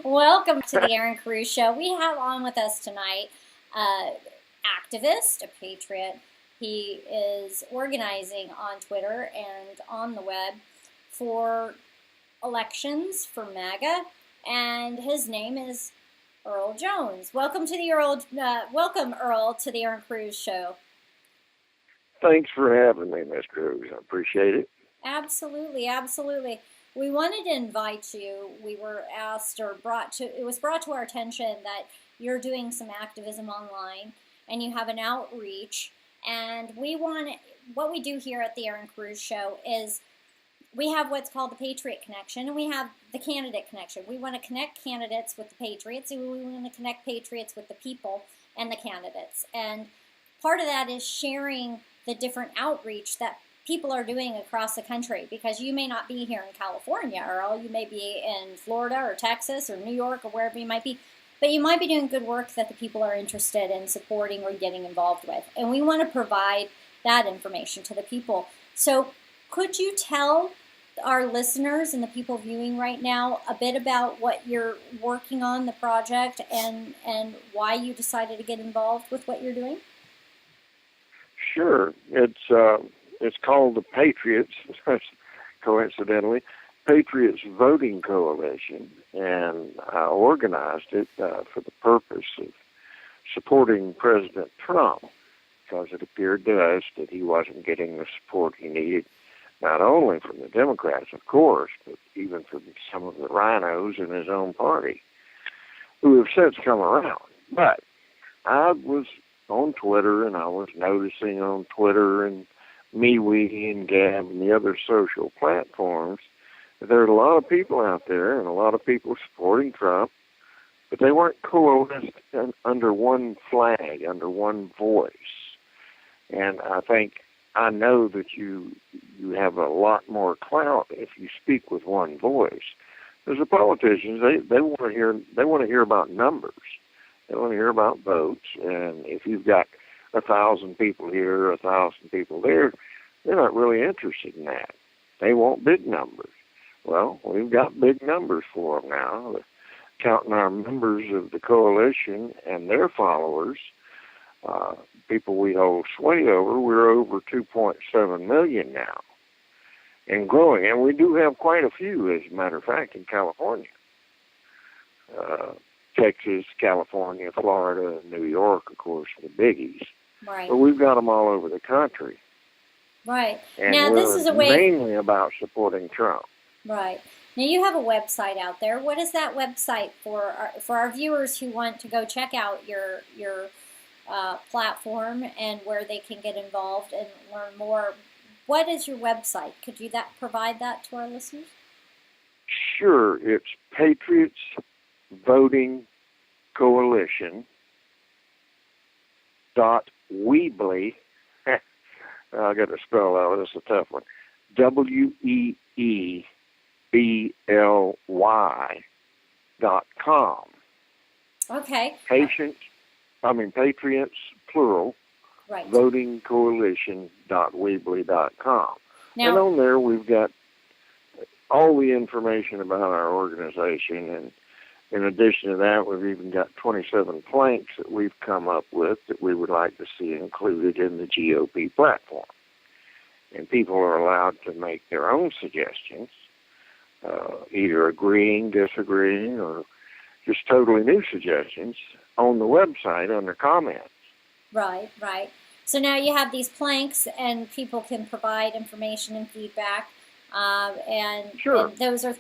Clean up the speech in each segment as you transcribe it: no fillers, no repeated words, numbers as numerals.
Welcome to the Erin Cruz Show. We have on with us tonight activist, a patriot. He is organizing on Twitter and on the web for elections for MAGA, and his name is Earl Jones. Welcome to the welcome Earl to the Erin Cruz Show. Thanks for having me, Miss Cruz. I appreciate it. Absolutely, absolutely. We wanted to invite you. We were asked or it was brought to our attention that you're doing some activism online and you have an outreach. And what we do here at the Erin Cruz Show is we have what's called the Patriot Connection and we have the Candidate Connection. We want to connect candidates with the patriots and we want to connect patriots with the people and the candidates. And part of that is sharing the different outreach that people are doing across the country, because you may not be here in California, Earl. You may be in Florida or Texas or New York or wherever you might be, but you might be doing good work that the people are interested in supporting or getting involved with. And we want to provide that information to the people. So could you tell our listeners and the people viewing right now a bit about what you're working on, the project, and why you decided to get involved with what you're doing? Sure. It's called the Patriots, coincidentally, Patriots Voting Coalition, and I organized it for the purpose of supporting President Trump, because it appeared to us that he wasn't getting the support he needed, not only from the Democrats, of course, but even from some of the rhinos in his own party, who have since come around. But I was on Twitter, and I was noticing on Twitter and MeWe and Gab and the other social platforms that there are a lot of people out there and a lot of people supporting Trump, but they weren't coalesced under one flag, under one voice. And I know that you have a lot more clout if you speak with one voice. Because the politicians, they want to hear about numbers. They want to hear about votes, and if you've got 1,000 people here, 1,000 people there, they're not really interested in that. They want big numbers. Well, we've got big numbers for them now. Counting our members of the coalition and their followers, people we hold sway over, we're over 2.7 million now and growing. And we do have quite a few, as a matter of fact, in California. Texas, California, Florida, and New York, of course, the biggies. Right. But we've got them all over the country. Right. And now, we're this is a way mainly about supporting Trump. Right. Now, you have a website out there. What is that website for our viewers who want to go check out your platform and where they can get involved and learn more? What is your website? Could you provide that to our listeners? Sure. It's Patriots Voting Coalition .weebly. I got to spell out. This is a tough one. WEEBLY.com. Okay. Patriots plural. Right. Voting Coalition.weebly.com. Now, and on there we've got all the information about our organization, and in addition to that, we've even got 27 planks that we've come up with that we would like to see included in the GOP platform. And people are allowed to make their own suggestions, either agreeing, disagreeing, or just totally new suggestions on the website under comments. Right, right. So now you have these planks, and people can provide information and feedback. Sure. And those are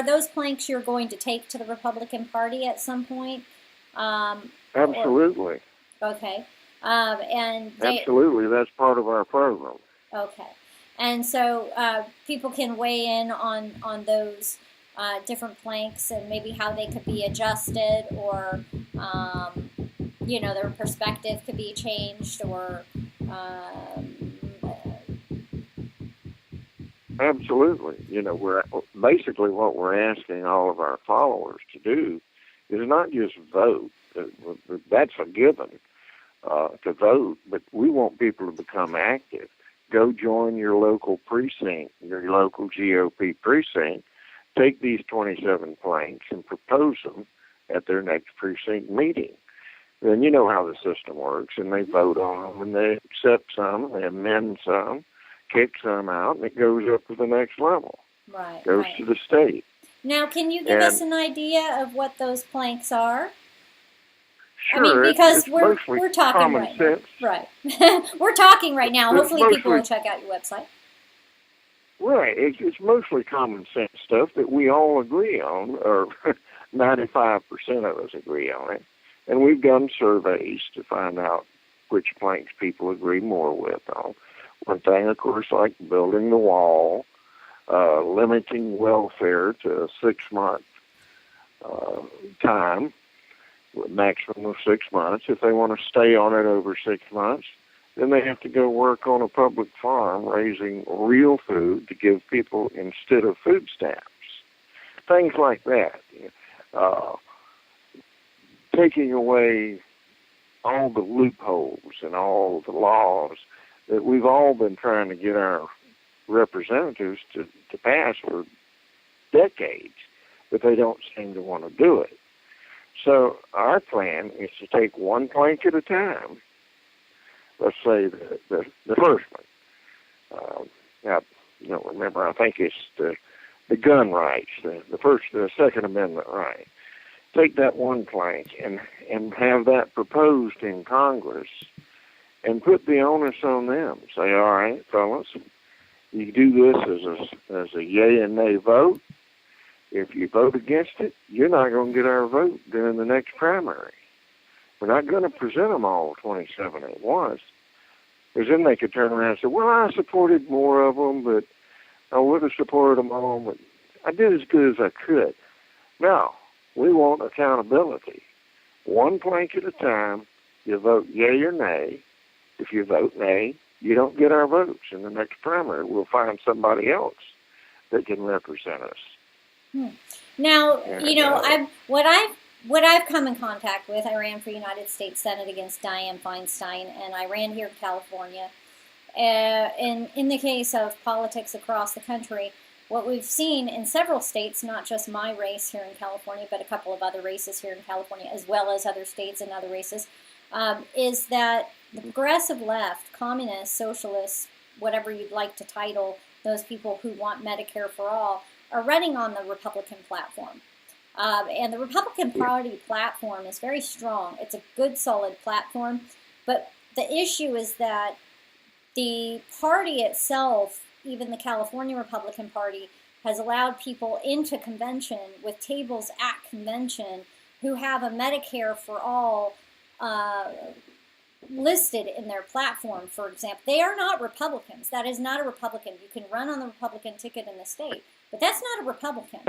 those planks you're going to take to the Republican Party at some point? Absolutely. Okay. Absolutely, that's part of our program. Okay. And so people can weigh in on those different planks and maybe how they could be adjusted, or their perspective could be changed, or Absolutely. We're basically what we're asking all of our followers to do is not just vote. That's a given, to vote, but we want people to become active. Go join your local precinct, your local GOP precinct, take these 27 planks and propose them at their next precinct meeting. Then you know how the system works, and they vote on them, and they accept some, they amend some, kick some out, and it goes up to the next level. Right. Goes to the state. Now, can you give us an idea of what those planks are? Sure, I mean, because it's we're talking right sense. now. Right. We're talking right now. Hopefully people will check out your website. Right. It's mostly common sense stuff that we all agree on, or 95% of us agree on it. And we've done surveys to find out which planks people agree more with on. One thing, of course, like building the wall, limiting welfare to a 6-month time, maximum of 6 months. If they want to stay on it over 6 months, then they have to go work on a public farm raising real food to give people instead of food stamps. Things like that. Taking away all the loopholes and all the laws that we've all been trying to get our representatives to pass for decades, but they don't seem to want to do it. So our plan is to take one plank at a time. Let's say the first one. Now, you don't remember, I think it's the gun rights, the Second Amendment right. Take that one plank and have that proposed in Congress and put the onus on them. Say, all right, fellas, you do this as a yay and nay vote. If you vote against it, you're not going to get our vote during the next primary. We're not going to present them all 27 at once. Because then they could turn around and say, well, I supported more of them, but I would have supported them all, but I did as good as I could. No, we want accountability. One plank at a time, you vote yay or nay. If you vote nay, you don't get our votes. In the next primary, we'll find somebody else that can represent us. Now, what I've come in contact with, I ran for United States Senate against Dianne Feinstein, and I ran here in California. In the case of politics across the country, what we've seen in several states, not just my race here in California, but a couple of other races here in California, as well as other states and other races, is that the progressive left, communists, socialists, whatever you'd like to title those people who want Medicare for all, are running on the Republican platform. And the Republican Party platform is very strong. It's a good, solid platform. But the issue is that the party itself, even the California Republican Party, has allowed people into convention with tables at convention who have a Medicare for all listed in their platform, for example. They are not Republicans. That is not a Republican. You can run on the Republican ticket in the state, but that's not a Republican.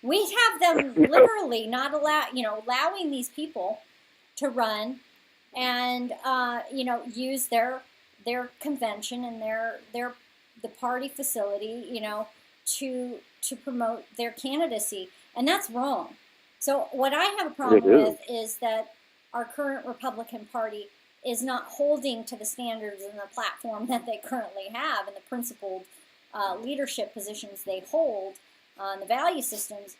We have them literally not allowing these people to run and use their convention and the party facility, to promote their candidacy, and that's wrong. So what I have a problem with is that our current Republican Party is not holding to the standards and the platform that they currently have and the principled leadership positions they hold on the value systems.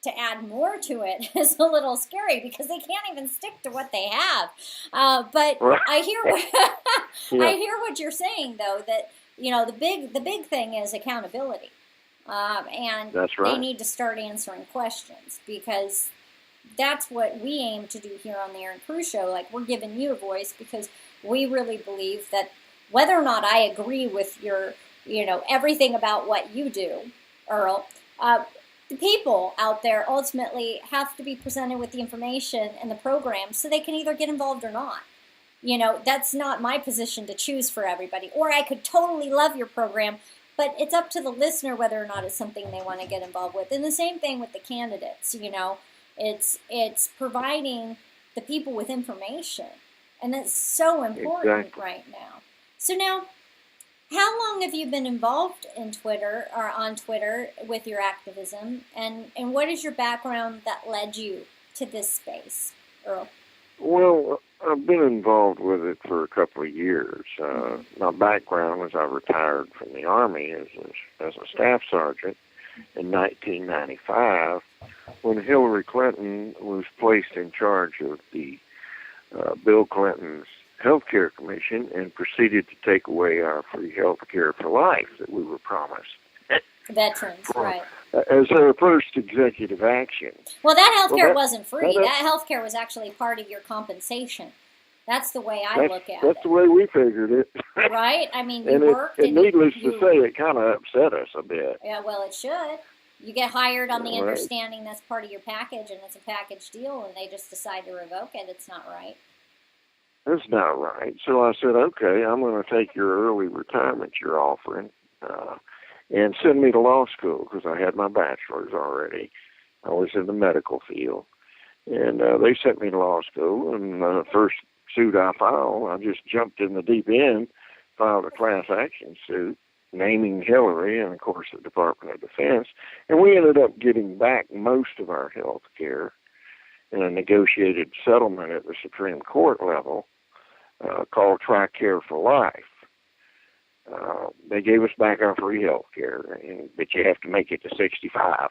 To add more to it is a little scary because they can't even stick to what they have. But I hear what you're saying, though, that the big thing is accountability, and that's right. They need to start answering questions because that's what we aim to do here on the Erin Cruz Show. Like, we're giving you a voice because we really believe that whether or not I agree with your everything about what you do, Earl. The people out there ultimately have to be presented with the information and the program so they can either get involved or not. That's not my position to choose for everybody. Or I could totally love your program, but it's up to the listener whether or not it's something they want to get involved with. And the same thing with the candidates, It's providing the people with information. And that's so important right now. So now, how long have you been involved in Twitter or on Twitter with your activism, and what is your background that led you to this space, Earl? Well, I've been involved with it for a couple of years. My background was I retired from the Army as a staff sergeant, in 1995 when Hillary Clinton was placed in charge of the Bill Clinton's Health Care Commission and proceeded to take away our free health care for life that we were promised. Veterans, right. As their first executive action. Well, that health care wasn't free. That health care was actually part of your compensation. That's the way I look at it. That's the way we figured it. Right? I mean, you and worked. And needless to say, it kind of upset us a bit. Yeah, well, it should. You get hired on the understanding that's part of your package, and it's a package deal, and they just decide to revoke it. It's not right. That's not right. So I said, okay, I'm going to take your early retirement you're offering and send me to law school because I had my bachelor's already. I was in the medical field. And they sent me to law school, and the first suit I filed, I just jumped in the deep end, filed a class action suit, naming Hillary and, of course, the Department of Defense. And we ended up getting back most of our health care in a negotiated settlement at the Supreme Court level called TRICARE for Life. They gave us back our free health care, but you have to make it to 65.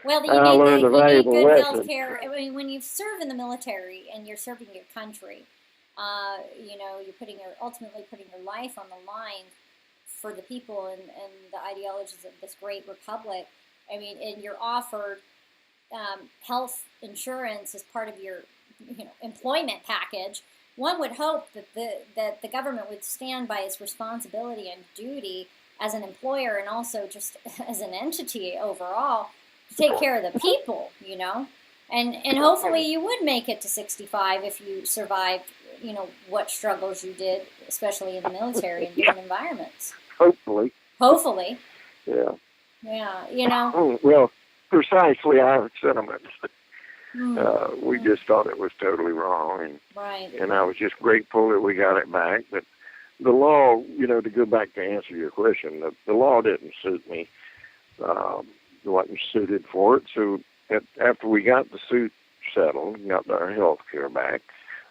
Well, you need good health care. I mean, when you serve in the military and you're serving your country, you're ultimately putting your life on the line for the people and the ideologies of this great republic. I mean, and you're offered health insurance as part of your employment package. One would hope that the government would stand by its responsibility and duty as an employer and also just as an entity overall to take care of the people, and hopefully you would make it to 65 if you survived, what struggles you did, especially in the military and different environments. Hopefully. Yeah. Yeah, Well, precisely our sentiments. We just thought it was totally wrong, and I was just grateful that we got it back. But the law, to go back to answer your question, the law didn't suit me. Wasn't suited for it. So after we got the suit settled and got our health care back,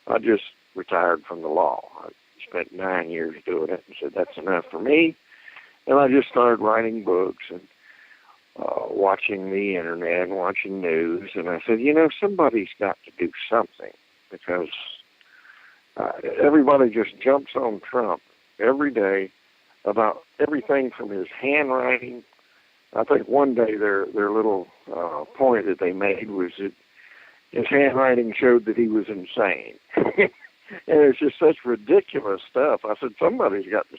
I just retired from the law. I spent 9 years doing it and said, that's enough for me. And I just started writing books and watching the internet and watching news. And I said, somebody's got to do something because everybody just jumps on Trump every day about everything from his handwriting. I think one day their little point that they made was that his handwriting showed that he was insane. And it's just such ridiculous stuff. I said, somebody's got to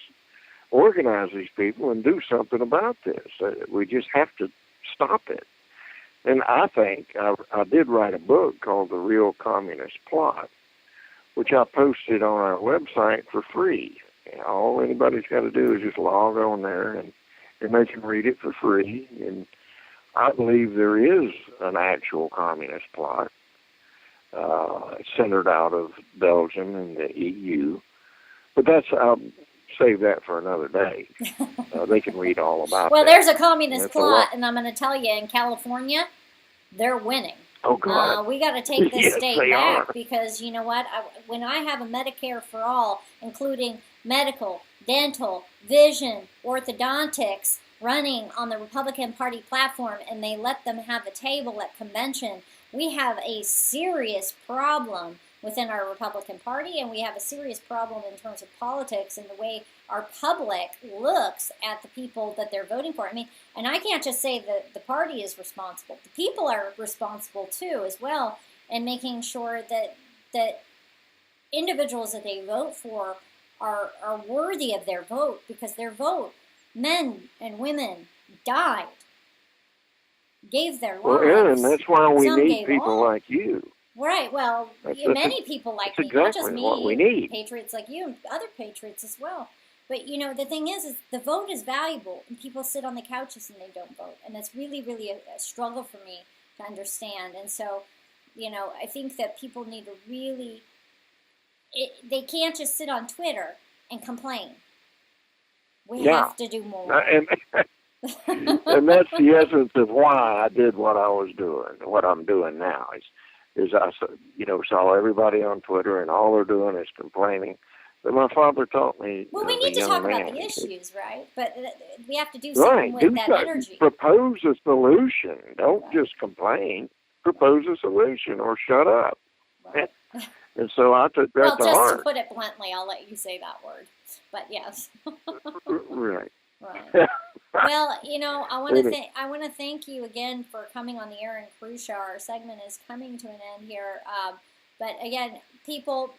organize these people and do something about this. We just have to stop it. And I think I did write a book called The Real Communist Plot, which I posted on our website for free. All anybody's got to do is just log on there and they can read it for free. And I believe there is an actual communist plot centered out of Belgium and the EU. But I'll save that for another day. They can read all about well, that. there's a communist plot, and I'm going to tell you, in California, they're winning. Oh, God. We got to take this state back are. Because, you know what, when I have a Medicare for all, including medical, dental, vision, orthodontics, running on the Republican Party platform, and they let them have a table at convention, we have a serious problem within our Republican Party, and we have a serious problem in terms of politics and the way our public looks at the people that they're voting for. I mean, and I can't just say that the party is responsible. The people are responsible too, as well, in making sure that individuals that they vote for are worthy of their vote, because their vote, men and women, died, gave their lives. Well, Erin, that's why we need people like you. Right. Well, many people like me, exactly not just me, what we need. Patriots like you and other patriots as well. But, the thing is the vote is valuable, and people sit on the couches and they don't vote. And it's really, really a struggle for me to understand. And so, I think that people need to really, they can't just sit on Twitter and complain. We have to do more. And that's the essence of why I did what I was doing, what I'm doing now. Is I saw everybody on Twitter, and all they're doing is complaining that my father taught me. Well, we as need a to young talk about man. the issues, right? But we have to do something Right. with Do that something. energy. Propose a solution. Don't Right. just complain. Propose a solution or shut up. Right. And so I took that Well, to just heart. to put it bluntly, I'll let you say that word. But yes. Right. Right. Well, I want to thank you again for coming on the Erin Cruz Show. Our segment is coming to an end here. But again, people,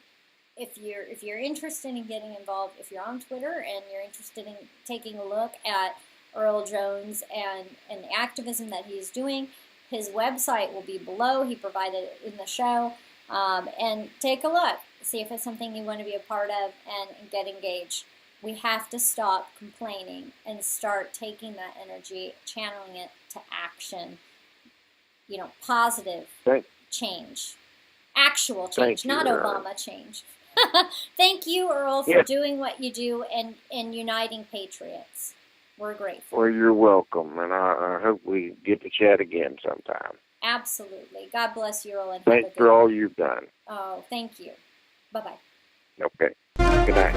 if you're interested in getting involved, if you're on Twitter and you're interested in taking a look at Earl Jones and the activism that he's doing, his website will be below. He provided it in the show. And take a look. See if it's something you want to be a part of and get engaged. We have to stop complaining and start taking that energy, channeling it to action. Positive change. Actual change, not Obama change. Thank you, Earl, for doing what you do and uniting patriots. We're grateful. Well, you're welcome, and I hope we get to chat again sometime. Absolutely. God bless you, Earl. And thanks for all you've done. Oh, thank you. Bye-bye. Okay. Good night.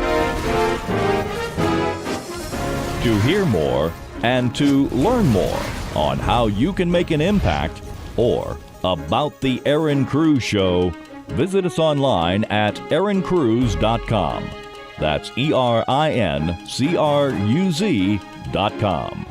To hear more and to learn more on how you can make an impact or about the Erin Cruz Show, visit us online at erincruz.com. That's ERINCRUZ.com.